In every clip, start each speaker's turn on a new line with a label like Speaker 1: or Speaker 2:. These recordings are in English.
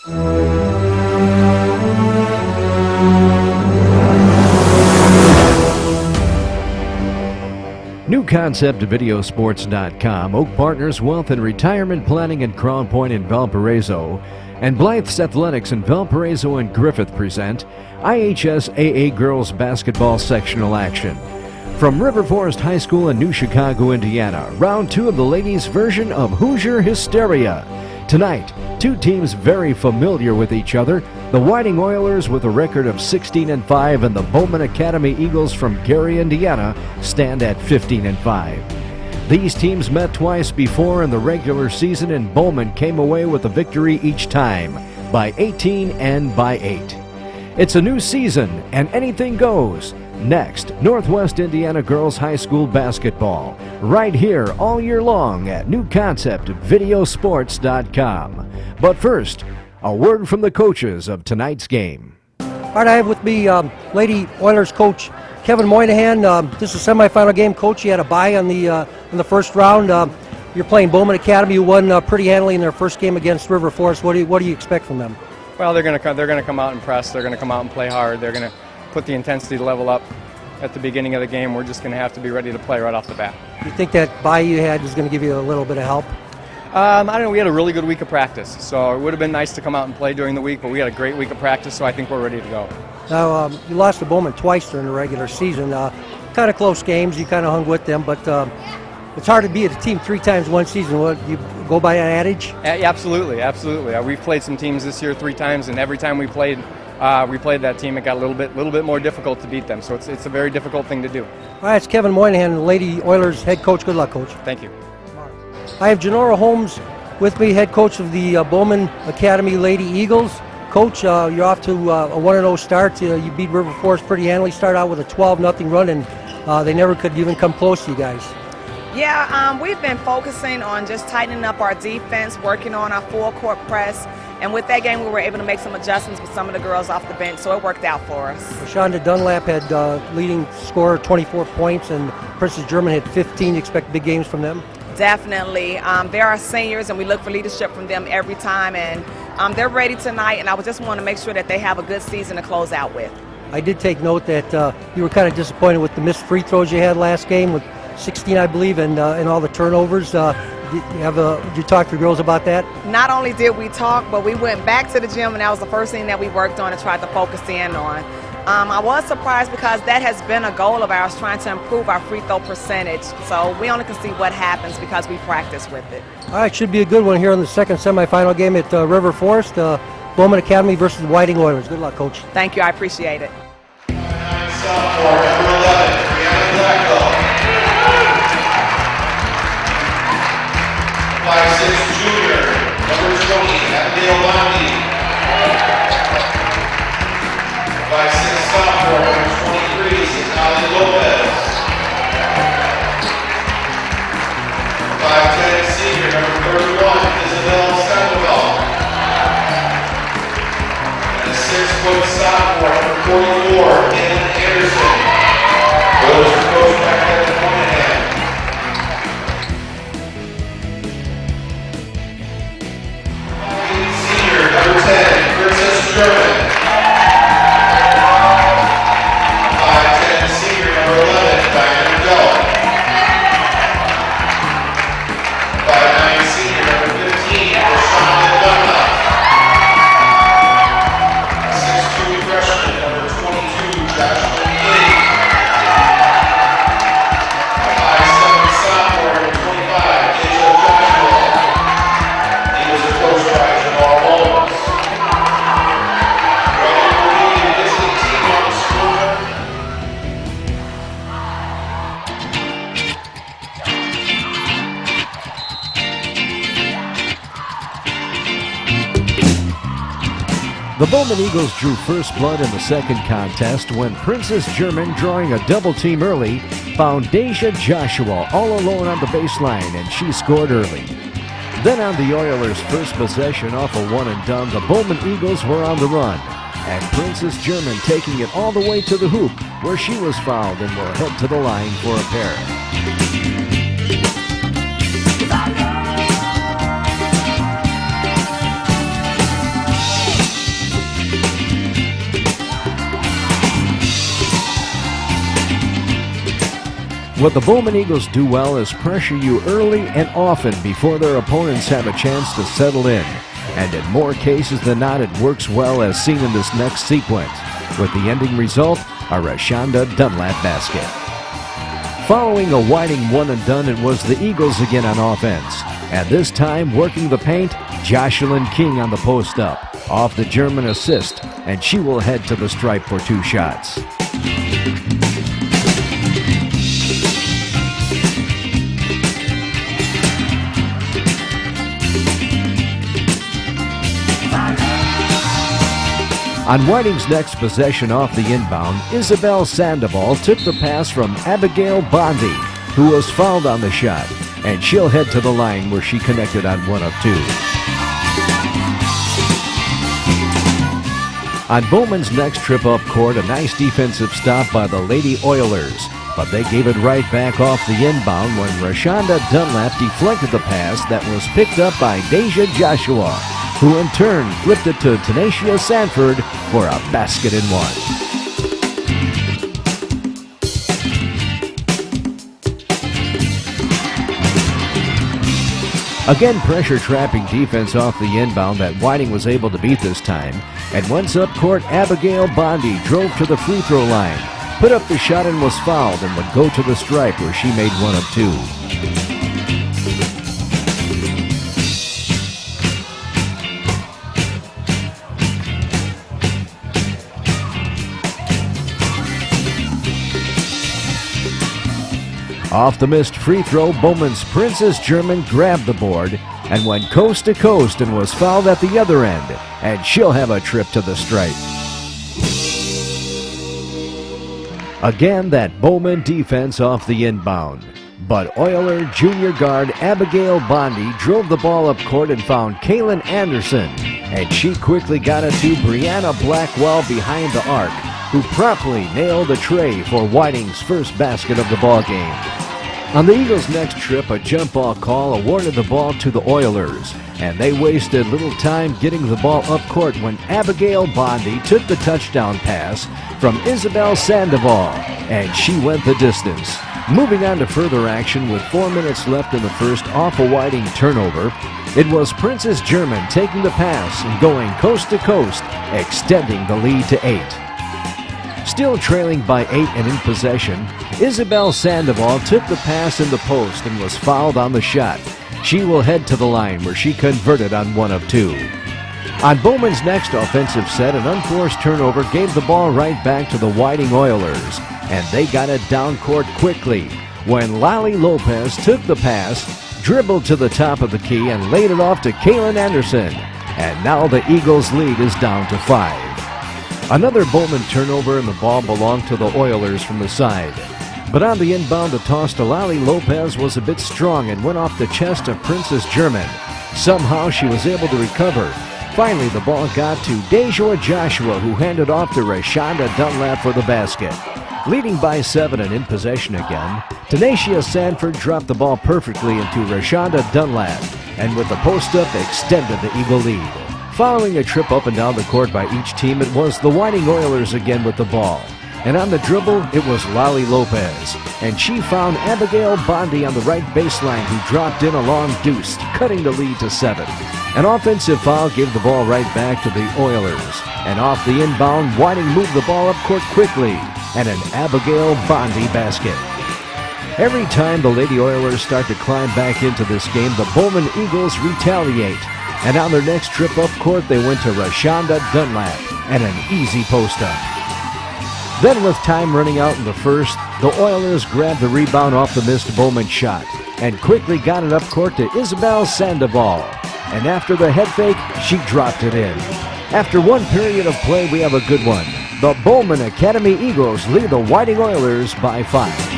Speaker 1: New concept to Videosports.com, Oak Partners Wealth and Retirement Planning in Crown Point in Valparaiso, and Blythe's Athletics in Valparaiso and Griffith present IHSAA Girls Basketball Sectional Action. From River Forest High School in New Chicago, Indiana, round 2 of the ladies' version of Hoosier Hysteria. Tonight, two teams very familiar with each other, the Whiting Oilers with a record of 16-5 and the Bowman Academy Eagles from Gary, Indiana stand at 15-5. These teams met twice before in the regular season and Bowman came away with a victory each time, by 18 and by 8. It's a new season and anything goes. Next, Northwest Indiana Girls High School Basketball, right here all year long at New Concept Videosports.com. But first, a word from the coaches of tonight's game.
Speaker 2: All right, I have with me Lady Oilers coach Kevin Moynihan. This is a semifinal game, coach. You had a bye on the first round. You're playing Bowman Academy, who won pretty handily in their first game against River Forest. What do you expect from them?
Speaker 3: Well, they're going to come out and press. They're going to come out and play hard. They're going to put the intensity level up at the beginning of the game. We're just going to have to be ready to play right off the bat.
Speaker 2: You think that bye you had is going to give you a little bit of help?
Speaker 3: I don't know. We had a really good week of practice, so it would have been nice to come out and play during the week, but we had a great week of practice, so I think we're ready to go.
Speaker 2: Now, you lost to Bowman twice during the regular season. Kind of close games. You kind of hung with them, but it's hard to beat a team 3 times one season. What, you go by that adage?
Speaker 3: Absolutely. We've played some teams this year 3 times, and every time we played that team, it got a little bit more difficult to beat them. So it's a very difficult thing to do.
Speaker 2: All right, it's Kevin Moynihan, Lady Oilers head coach. Good luck, coach.
Speaker 3: Thank you.
Speaker 2: I have Janora Holmes with me, head coach of the Bowman Academy Lady Eagles. Coach, you're off to a 1-0 start. You beat River Forest pretty handily. Start out with a 12-0 run, and they never could even come close to you guys.
Speaker 4: Yeah, we've been focusing on just tightening up our defense, working on our full court press. And with that game, we were able to make some adjustments with some of the girls off the bench, so it worked out for us.
Speaker 2: Shonda Dunlap had leading scorer, 24 points, and Princess German had 15. You expect big games from them?
Speaker 4: Definitely. There are seniors, and we look for leadership from them every time. And they're ready tonight, and I just want to make sure that they have a good season to close out with.
Speaker 2: I did take note that you were kind of disappointed with the missed free throws you had last game, with 16, I believe, and all the turnovers. Did you talk to the girls about that?
Speaker 4: Not only did we talk, but we went back to the gym, and that was the first thing that we worked on and tried to focus in on. I was surprised because that has been a goal of ours, trying to improve our free throw percentage. So we only can see what happens because we practice with it. All
Speaker 2: right, should be a good one here in the second semifinal game at River Forest. Bowman Academy versus the Whiting Oilers. Good luck, Coach.
Speaker 4: Thank you. I appreciate it.
Speaker 5: Sophomore, number 11, Brianna Blackwell. 5'6", junior, number 20, Abigail Bondi. 5'6", sophomore, number 23, Natalie Lopez. 5'10", senior, number 31, Isabel Sandoval. And a 6-foot sophomore, number 44, Ann Anderson. Those are coached by Kevin Moynihan. Senior, number 10, Princess German. 5'10", senior, number 11, Diana Dell. 5'9", senior, number 15, Rashonda Dunlap. 6'2", freshman, number 22, Joshua Lee. 5'7", sophomore, number 25, Angel Joshua. Eagles are coached by Jamal Holmes. Ready for the visiting team on the scoreboard.
Speaker 1: The Bowman Eagles drew first blood in the second contest when Princess German, drawing a double team early, found Deja Joshua all alone on the baseline, and she scored early. Then on the Oilers' first possession off a one and done, the Bowman Eagles were on the run, and Princess German taking it all the way to the hoop, where she was fouled and will head to the line for a pair. What the Bowman Eagles do well is pressure you early and often before their opponents have a chance to settle in. And in more cases than not, it works well as seen in this next sequence, with the ending result, a Rashonda Dunlap basket. Following a Whiting one and done, it was the Eagles again on offense. And this time, working the paint, Jocelyn King on the post-up, off the German assist, and she will head to the stripe for 2 shots. On Whiting's next possession off the inbound, Isabel Sandoval took the pass from Abigail Bondi, who was fouled on the shot, and she'll head to the line where she connected on 1 of 2. On Bowman's next trip up court, a nice defensive stop by the Lady Oilers, but they gave it right back off the inbound when Rashonda Dunlap deflected the pass that was picked up by Deja Joshua, who in turn flipped it to Tenacia Sanford for a basket and 1. Again, pressure trapping defense off the inbound that Whiting was able to beat this time. And once up court, Abigail Bondi drove to the free throw line, put up the shot and was fouled, and would go to the stripe where she made 1 of 2. Off the missed free throw, Bowman's Princess German grabbed the board and went coast to coast and was fouled at the other end, and she'll have a trip to the stripe. Again, that Bowman defense off the inbound. But Oiler junior guard Abigail Bondi drove the ball up court and found Kaylin Anderson, and she quickly got it to Brianna Blackwell behind the arc, who promptly nailed the tray for Whiting's first basket of the ballgame. On the Eagles' next trip, a jump ball call awarded the ball to the Oilers, and they wasted little time getting the ball up court when Abigail Bondi took the touchdown pass from Isabel Sandoval, and she went the distance. Moving on to further action with 4 minutes left in the first off a Whiting turnover, it was Princess German taking the pass and going coast to coast, extending the lead to 8. Still trailing by 8 and in possession, Isabel Sandoval took the pass in the post and was fouled on the shot. She will head to the line where she converted on 1 of 2. On Bowman's next offensive set, an unforced turnover gave the ball right back to the Whiting Oilers, and they got it down court quickly when Lally Lopez took the pass, dribbled to the top of the key, and laid it off to Kaylin Anderson. And now the Eagles' lead is down to 5. Another Bowman turnover, and the ball belonged to the Oilers from the side. But on the inbound, the toss to Lally Lopez was a bit strong and went off the chest of Princess German. Somehow she was able to recover. Finally, the ball got to Deja Joshua, who handed off to Rashonda Dunlap for the basket. Leading by 7 and in possession again, Tenacia Sanford dropped the ball perfectly into Rashonda Dunlap, and with the post-up extended the Eagle lead. Following a trip up and down the court by each team, it was the Whiting Oilers again with the ball. And on the dribble, it was Lally Lopez, and she found Abigail Bondi on the right baseline, who dropped in a long deuce, cutting the lead to 7. An offensive foul gave the ball right back to the Oilers, and off the inbound, Whiting moved the ball up court quickly, and an Abigail Bondi basket. Every time the Lady Oilers start to climb back into this game, the Bowman Eagles retaliate, and on their next trip up court, they went to Rashonda Dunlap and an easy post-up. Then, with time running out in the first, the Oilers grabbed the rebound off the missed Bowman shot and quickly got it up court to Isabel Sandoval. And after the head fake, she dropped it in. After 1 period of play, we have a good one. The Bowman Academy Eagles lead the Whiting Oilers by 5.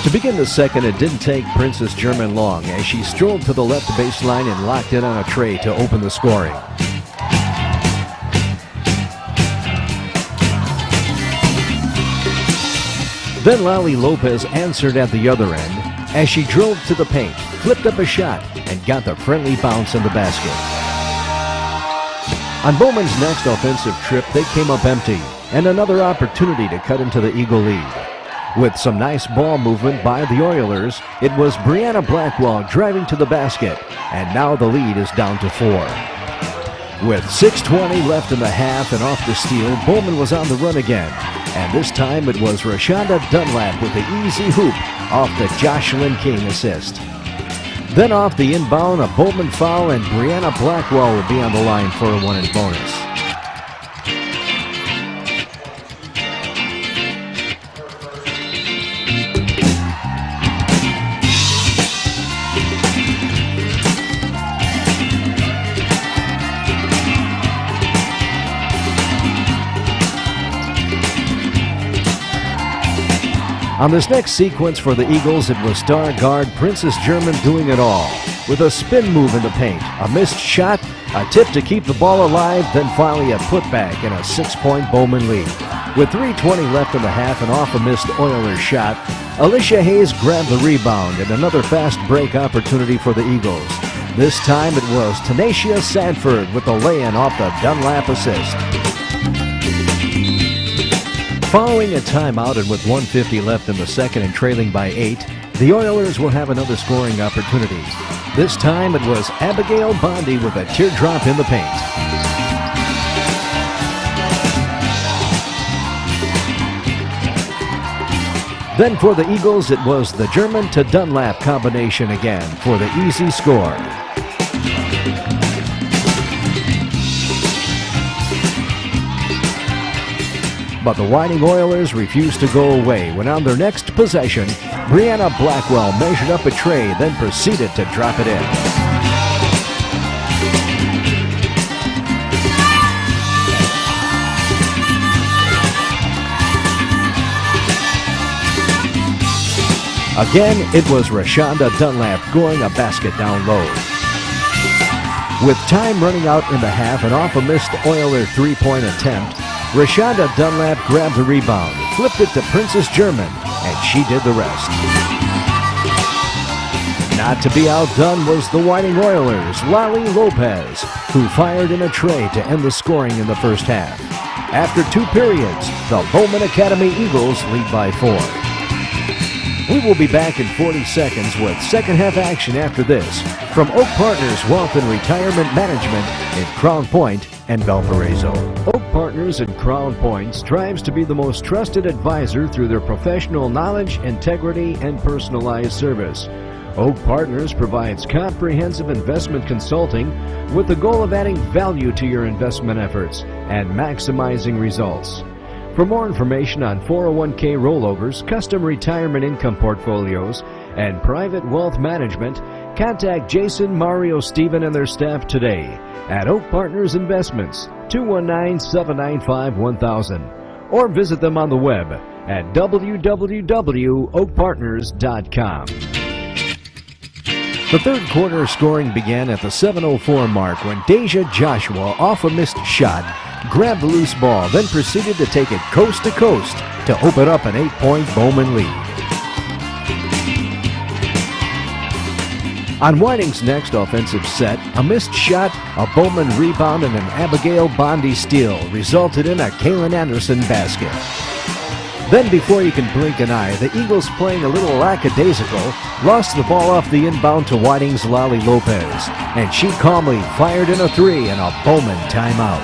Speaker 1: To begin the second, it didn't take Princess German long as she strolled to the left baseline and locked in on a tray to open the scoring. Then Lally Lopez answered at the other end as she drove to the paint, flipped up a shot, and got the friendly bounce in the basket. On Bowman's next offensive trip, they came up empty, and another opportunity to cut into the Eagle lead. With some nice ball movement by the Oilers, it was Brianna Blackwell driving to the basket, and now the lead is down to 4. With 6:20 left in the half and off the steal, Bowman was on the run again, and this time it was Rashonda Dunlap with the easy hoop off the Jocelyn King assist. Then off the inbound, a Bowman foul, and Brianna Blackwell will be on the line for a 1-inch bonus. On this next sequence for the Eagles, it was star guard Princess German doing it all. With a spin move in the paint, a missed shot, a tip to keep the ball alive, then finally a putback and a 6-point Bowman lead. With 3:20 left in the half and off a missed Oilers shot, Alicia Hayes grabbed the rebound and another fast break opportunity for the Eagles. This time it was Tenacia Sanford with the lay-in off the Dunlap assist. Following a timeout and with 1:50 left in the second and trailing by 8, the Oilers will have another scoring opportunity. This time it was Abigail Bondi with a teardrop in the paint. Then for the Eagles, it was the German to Dunlap combination again for the easy score. But the Whiting Oilers refused to go away when on their next possession, Brianna Blackwell measured up a tray, then proceeded to drop it in. Again, it was Rashonda Dunlap scoring a basket down low. With time running out in the half and off a missed Oiler three-point attempt, Rashonda Dunlap grabbed the rebound, flipped it to Princess German, and she did the rest. Not to be outdone was the Whiting Oilers' Lali Lopez, who fired in a tray to end the scoring in the first half. After 2 periods, the Bowman Academy Eagles lead by 4. We will be back in 40 seconds with second half action after this from Oak Partners Wealth and Retirement Management in Crown Point and Valparaiso. Oak Partners in Crown Point strives to be the most trusted advisor through their professional knowledge, integrity, and personalized service. Oak Partners provides comprehensive investment consulting with the goal of adding value to your investment efforts and maximizing results. For more information on 401k rollovers, custom retirement income portfolios, and private wealth management, contact Jason, Mario, Stephen, and their staff today at Oak Partners Investments, 219-795-1000, or visit them on the web at www.oakpartners.com. The third quarter scoring began at the 7:04 mark when Deja Joshua, off a missed shot, grabbed the loose ball, then proceeded to take it coast to coast to open up an 8-point Bowman lead. On Whiting's next offensive set, a missed shot, a Bowman rebound, and an Abigail Bondi steal resulted in a Kaylin Anderson basket. Then before you can blink an eye, the Eagles, playing a little lackadaisical, lost the ball off the inbound to Whiting's Lali Lopez, and she calmly fired in a 3 and a Bowman timeout.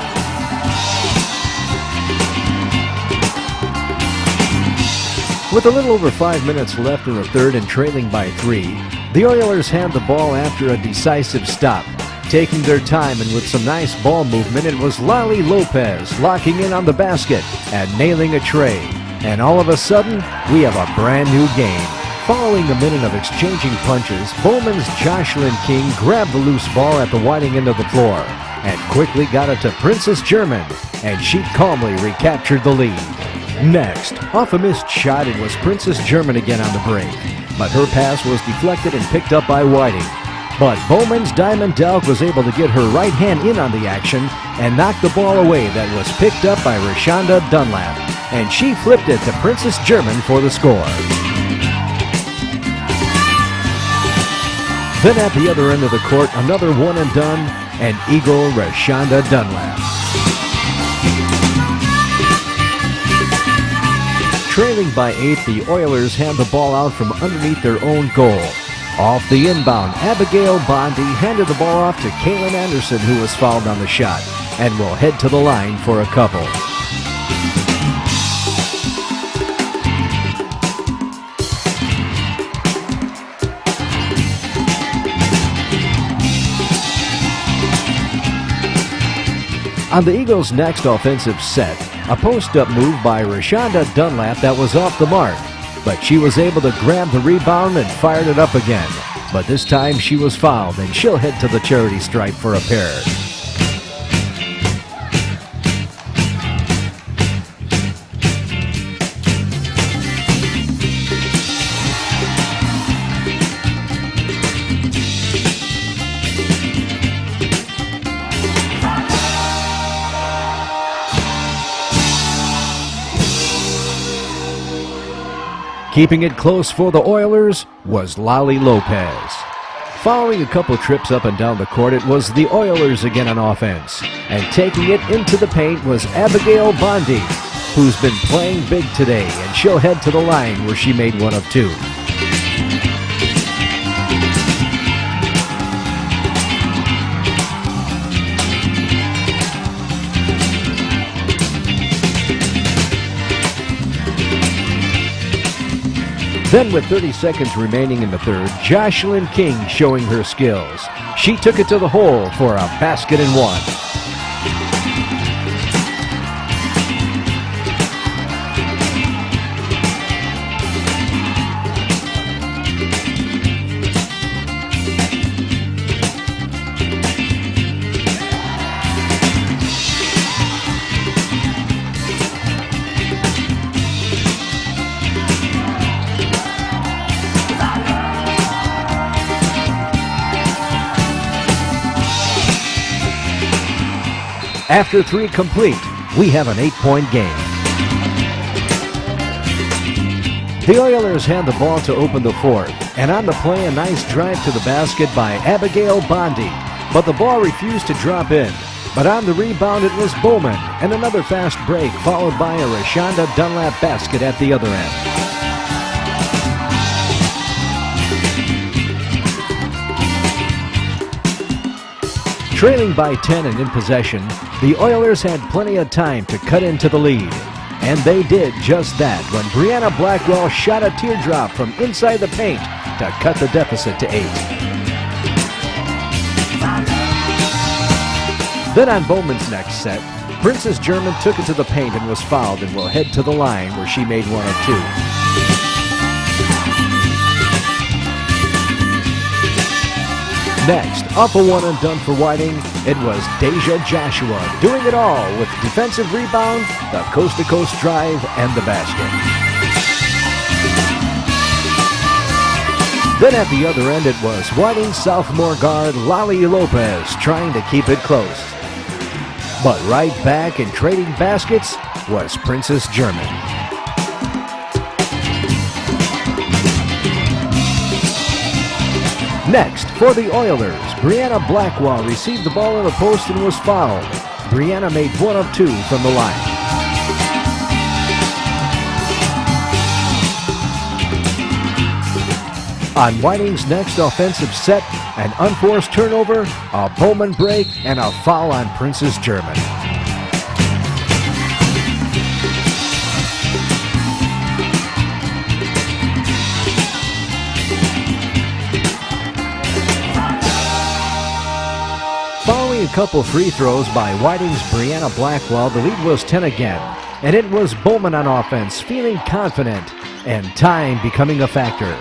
Speaker 1: With a little over 5 minutes left in the third and trailing by 3, the Oilers had the ball after a decisive stop. Taking their time and with some nice ball movement, it was Lali Lopez locking in on the basket and nailing a tray. And all of a sudden, we have a brand new game. Following a minute of exchanging punches, Bowman's Jocelyn King grabbed the loose ball at the Whiting end of the floor and quickly got it to Princess German, and she calmly recaptured the lead. Next, off a missed shot, it was Princess German again on the break, but her pass was deflected and picked up by Whiting. But Bowman's Diamond Delk was able to get her right hand in on the action and knock the ball away that was picked up by Rashonda Dunlap, and she flipped it to Princess German for the score. Then at the other end of the court, another one and done, and Eagle Rashonda Dunlap. Trailing by 8, the Oilers hand the ball out from underneath their own goal. Off the inbound, Abigail Bondi handed the ball off to Kaylin Anderson, who was fouled on the shot, and will head to the line for a couple. On the Eagles' next offensive set, a post-up move by Rashonda Dunlap that was off the mark, but she was able to grab the rebound and fired it up again. But this time she was fouled, and she'll head to the charity stripe for a pair. Keeping it close for the Oilers was Lali Lopez. Following a couple trips up and down the court, it was the Oilers again on offense. And taking it into the paint was Abigail Bondi, who's been playing big today, and she'll head to the line where she made one of two. Then with 30 seconds remaining in the third, Jocelyn King showing her skills. She took it to the hole for a basket and one. After three complete, we have an 8-point game. The Oilers had the ball to open the fourth, and on the play, a nice drive to the basket by Abigail Bondi, but the ball refused to drop in. But on the rebound, it was Bowman, and another fast break, followed by a Rashonda Dunlap basket at the other end. Trailing by 10 and in possession, the Oilers had plenty of time to cut into the lead. And they did just that when Brianna Blackwell shot a teardrop from inside the paint to cut the deficit to 8. Then on Bowman's next set, Princess German took it to the paint and was fouled and will head to the line where she made one of two. Next, up a one and done for Whiting, it was Deja Joshua doing it all with defensive rebound, the coast-to-coast drive, and the basket. Then at the other end, it was Whiting's sophomore guard Lali Lopez trying to keep it close. But right back and trading baskets was Princess German. Next, for the Oilers, Brianna Blackwell received the ball in the post and was fouled. Brianna made one of two from the line. On Whiting's next offensive set, an unforced turnover, a Bowman break, and a foul on Princess German. Following a couple free throws by Whiting's Brianna Blackwell, the lead was 10 again. And it was Bowman on offense, feeling confident, and time becoming a factor.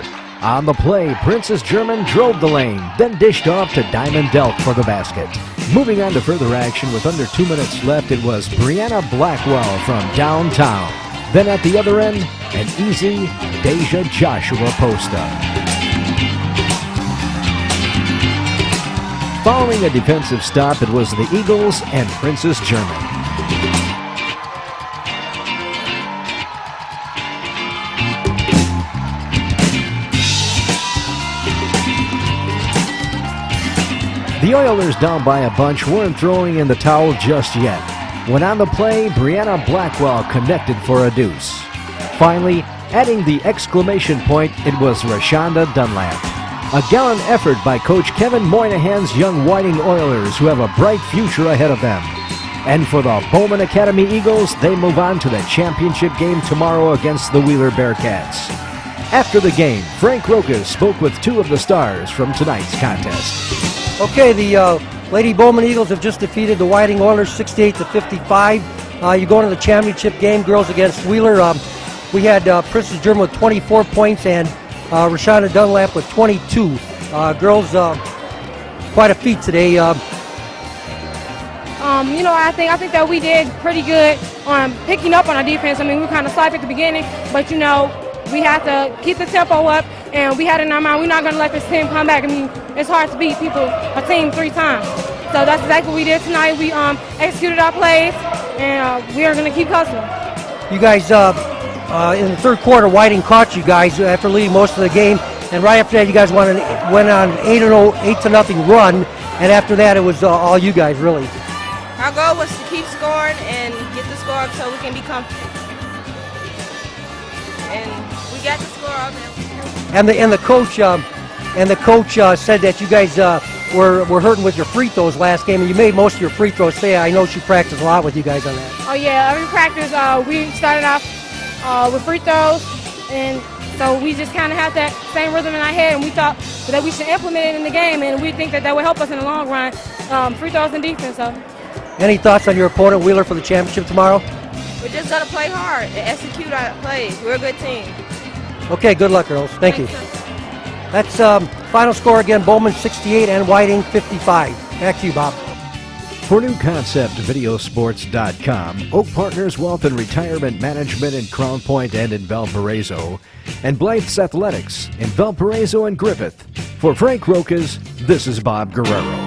Speaker 1: On the play, Princess German drove the lane, then dished off to Diamond Delk for the basket. Moving on to further action with under 2 minutes left, it was Brianna Blackwell from downtown. Then at the other end, an easy Deja Joshua post-up. Following a defensive stop, it was the Eagles and Princess German. The Oilers, down by a bunch, weren't throwing in the towel just yet. When on the play, Brianna Blackwell connected for a deuce. Finally, adding the exclamation point, it was Rashonda Dunlap. A gallant effort by Coach Kevin Moynihan's young Whiting Oilers, who have a bright future ahead of them. And for the Bowman Academy Eagles, they move on to the championship game tomorrow against the Wheeler Bearcats. After the game, Frank Rokas spoke with two of the stars from tonight's contest.
Speaker 2: Okay, the Lady Bowman Eagles have just defeated the Whiting Oilers 68-55. You go into the championship game, girls against Wheeler. We had Princess German with 24 points and Rashonda Dunlap with 22. Girls, quite a feat today.
Speaker 6: I think that we did pretty good on picking up on our defense. I mean, we were kind of sloppy at the beginning, but we have to keep the tempo up, and we had in our mind we're not going to let this team come back. I mean, it's hard to beat a team 3 times. So that's exactly what we did tonight. We executed our plays, and we are going to keep hustling.
Speaker 2: You guys, in the third quarter, Whiting caught you guys after leading most of the game, and right after that, you guys went on an 8-0 run, and after that, it was all you guys, really.
Speaker 7: Our goal was to keep scoring and get the score up so we can be comfortable. And we got the score up.
Speaker 2: And the coach said that you guys were hurting with your free throws last game, and you made most of your free throws. Say, I know she practiced a lot with you guys on that.
Speaker 6: Oh yeah, every practice we started off with free throws, and so we just kind of have that same rhythm in our head, and we thought that we should implement it in the game, and we think that would help us in the long run. Free throws and defense. So.
Speaker 2: Any thoughts on your opponent, Wheeler, for the championship tomorrow?
Speaker 7: We're just going to play hard and execute our plays. We're a good team.
Speaker 2: Okay, good luck, girls. Thank you. That's final score again, Bowman 68 and Whiting 55. Back to you, Bob.
Speaker 1: For New Concept Videosports.com, Oak Partners Wealth and Retirement Management in Crown Point and in Valparaiso, and Blythe's Athletics in Valparaiso and Griffith. For Frank Rokas, this is Bob Guerrero.